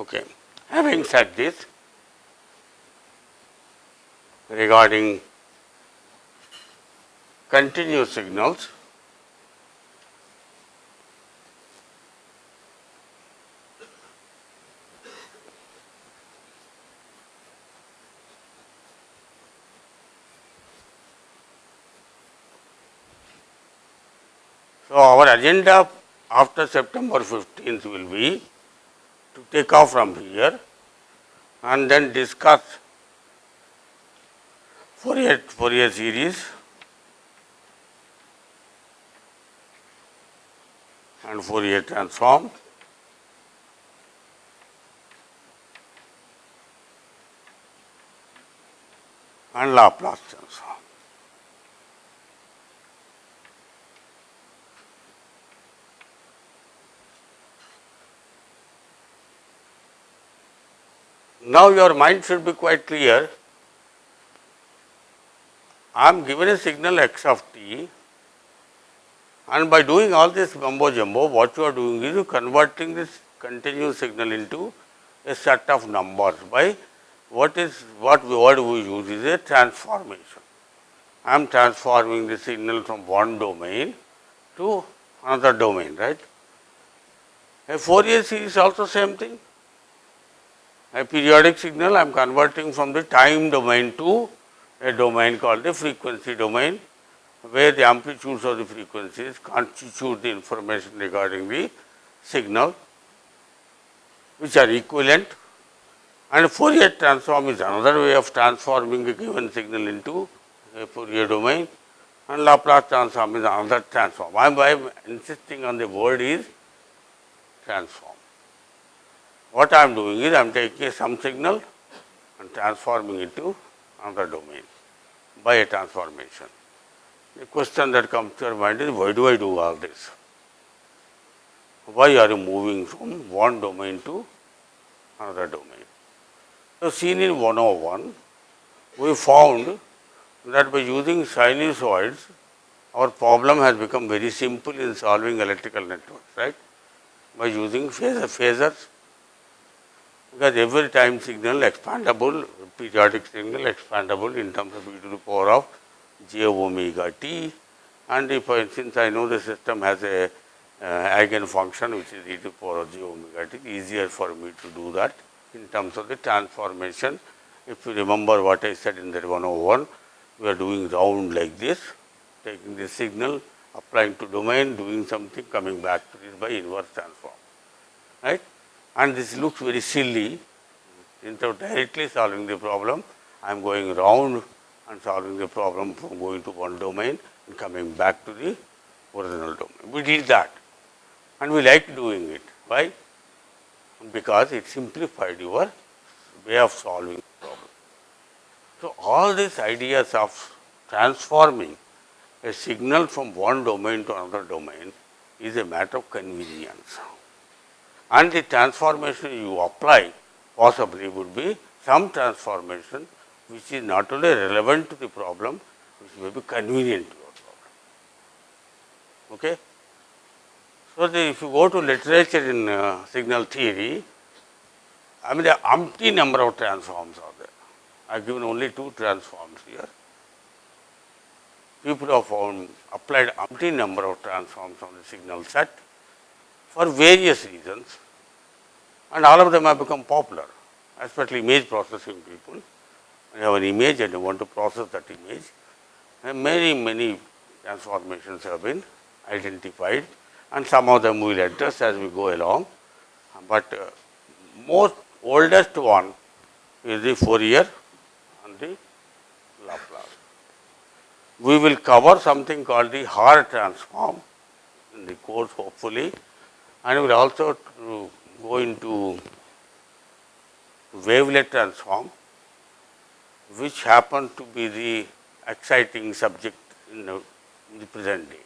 Okay. Having said this, regarding continuous signals, so our agenda after September 15th will be to take off from here and then discuss Fourier series and Fourier transform and Laplace transform. Now your mind should be quite clear. I am given a signal x of t, and by doing all this mumbo jumbo, what you are doing is you are converting this continuous signal into a set of numbers by what word we use is a transformation. I am transforming the signal from one domain to another domain, right? A Fourier series also same thing. A periodic signal I am converting from the time domain to a domain called the frequency domain, where the amplitudes of the frequencies constitute the information regarding the signal, which are equivalent. And Fourier transform is another way of transforming a given signal into a Fourier domain, and Laplace transform is another transform. Why I am insisting on the word is transform. What I am doing is I am taking some signal and transforming it to another domain by a transformation. The question that comes to your mind is, why do I do all this? Why are you moving from one domain to another domain? So, seen in 101, we found that by using sinusoids, our problem has become very simple in solving electrical networks, right? By using phasors, because every time signal expandable, periodic signal expandable in terms of e to the power of j omega t, and since I know the system has a eigen function which is e to the power of j omega t, easier for me to do that in terms of the transformation. If you remember what I said in that 101, we are doing round like this, taking the signal, applying to domain, doing something, coming back to this by inverse transform, right? And this looks very silly. Instead of directly solving the problem, I am going round and solving the problem from going to one domain and coming back to the original domain. We did that and we like doing it. Why? Because it simplified your way of solving the problem. So, all these ideas of transforming a signal from one domain to another domain is a matter of convenience. And the transformation you apply possibly would be some transformation which is not only relevant to the problem, which may be convenient to your problem. Okay? So, if you go to literature in signal theory, I mean, there are umpteen number of transforms are there. I have given only two transforms here. People have found applied umpteen number of transforms on the signal set for various reasons, and all of them have become popular, especially image processing people. You have an image and you want to process that image, and many transformations have been identified, and some of them we will address as we go along. But most oldest one is the Fourier and the Laplace. We will cover something called the Haar transform in the course hopefully, and we will also go into wavelet transform, which happen to be the exciting subject in the present day.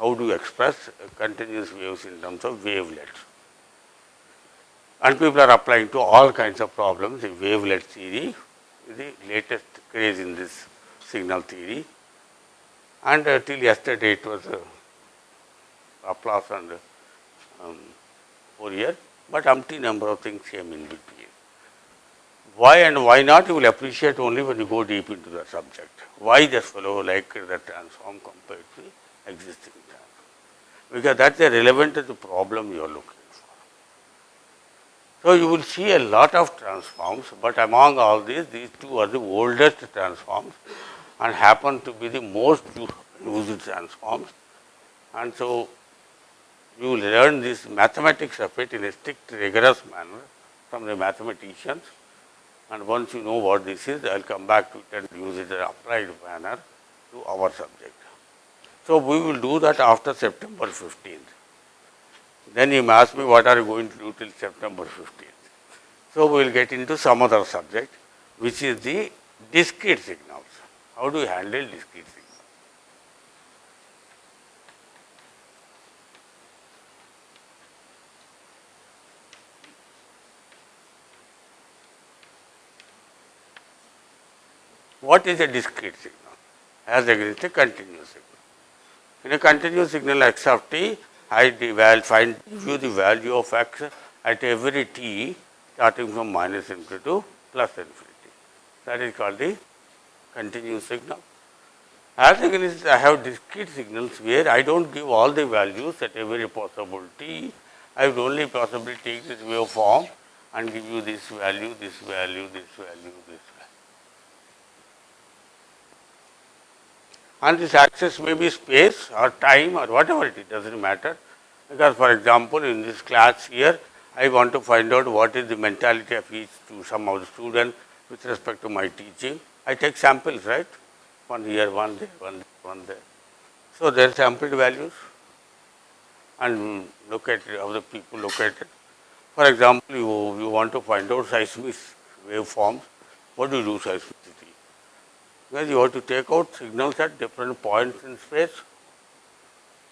How do you express continuous waves in terms of wavelets? And people are applying to all kinds of problems. The wavelet theory is the latest craze in this signal theory, and till yesterday it was Laplace and Fourier. but umpty number of things came in between. Why and why not, you will appreciate only when you go deep into the subject. Why this fellow liked the transform compared to the existing transform? Because that's relevant to the problem you are looking for. So you will see a lot of transforms, but among all these two are the oldest transforms and happen to be the most used transforms. And so you will learn this mathematics of it in a strict, rigorous manner from the mathematicians. And once you know what this is, I will come back to it and use it in an applied manner to our subject. So we will do that after September 15th. Then you may ask me what are you going to do till September 15th. So we will get into some other subject, which is the discrete signals. How do you handle discrete signals? What is a discrete signal? As against a continuous signal. In a continuous signal x of t, I give you the value of x at every t starting from minus infinity to plus infinity. That is called the continuous signal. As against I have discrete signals where I don't give all the values at every possible t. I would only possibly take this waveform and give you this value, this value, this value, this value. And this axis may be space or time or whatever it is, doesn't matter. Because for example, in this class here, I want to find out what is the mentality of each to some of the students with respect to my teaching. I take samples, right? One here, one there, one there. So there are sampled values and look at how the people look at it. For example, you want to find out seismic waveforms. What do you do seismicity? Because you have to take out signals at different points in space.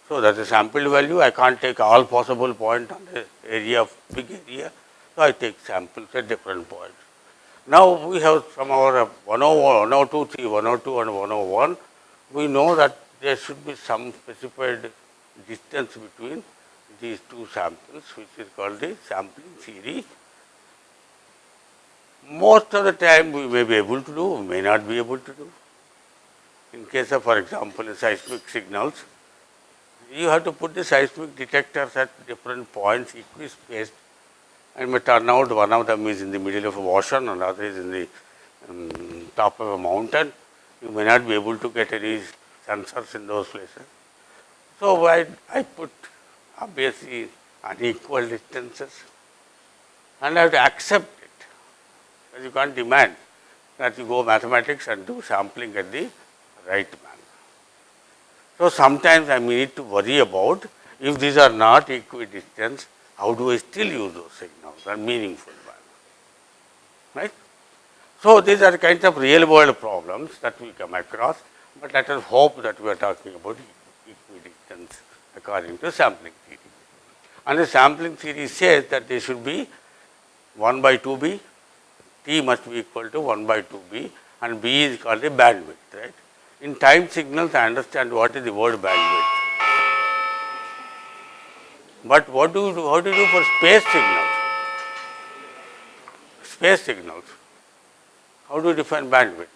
So that is sampled value. I can't take all possible points on the area of big area. So I take samples at different points. Now we have some our 101, 102, 3, 102 and 101. We know that there should be some specified distance between these two samples, which is called the sampling series. Most of the time we may be able to do, we may not be able to do. In case of, for example, seismic signals, you have to put the seismic detectors at different points, equispaced, and may turn out one of them is in the middle of a ocean and other is in the top of a mountain. You may not be able to get any sensors in those places. So I put obviously unequal distances and I have to accept it. Because you can't demand that you go mathematics and do sampling at the right manner. So sometimes I may need to worry about if these are not equidistant, how do I still use those signals in meaningful manner, right? So these are kinds of real world problems that we come across, but let us hope that we are talking about equidistance according to sampling theory. And the sampling theory says that they should be 1 by 2b, t must be equal to 1 by 2b, and b is called the bandwidth, right? In time signals, I understand what is the word bandwidth. But what do you do? How do you do for space signals? Space signals. How do you define bandwidth?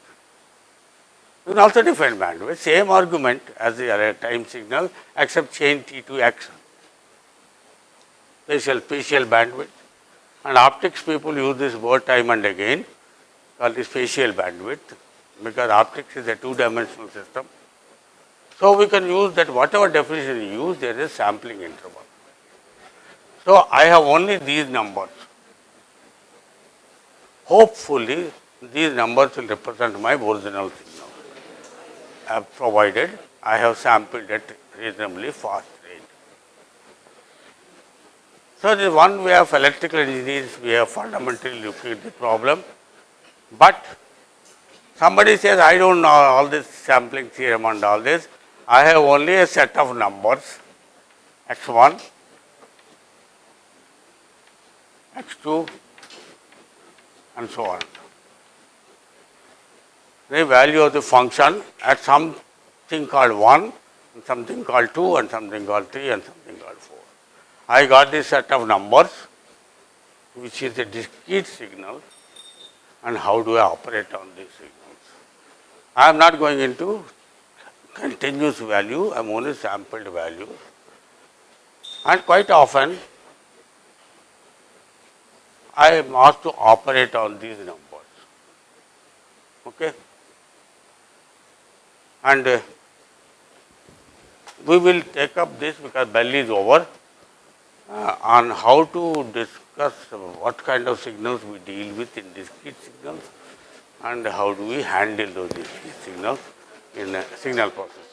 You can also define bandwidth, same argument as the time signal, except change t to x. Spatial bandwidth. And optics people use this word time and again, called the spatial bandwidth, because optics is a two-dimensional system. So we can use that, whatever definition you use, there is sampling interval. So I have only these numbers. Hopefully, these numbers will represent my original signal, provided I have sampled at reasonably fast rate. So this is one way of electrical engineers, we have fundamentally looked at the problem. But somebody says, I don't know all this sampling theorem and all this. I have only a set of numbers, x1, x2, and so on. The value of the function at something called 1, and something called 2, and something called 3, and something called 4. I got this set of numbers, which is a discrete signal, and how do I operate on these signals. I am not going into continuous value, I am only sampled value, and quite often I am asked to operate on these numbers. Okay? And we will take up this because bell is over on how to discuss what kind of signals we deal with in discrete signals and how do we handle those discrete signals in signal processing.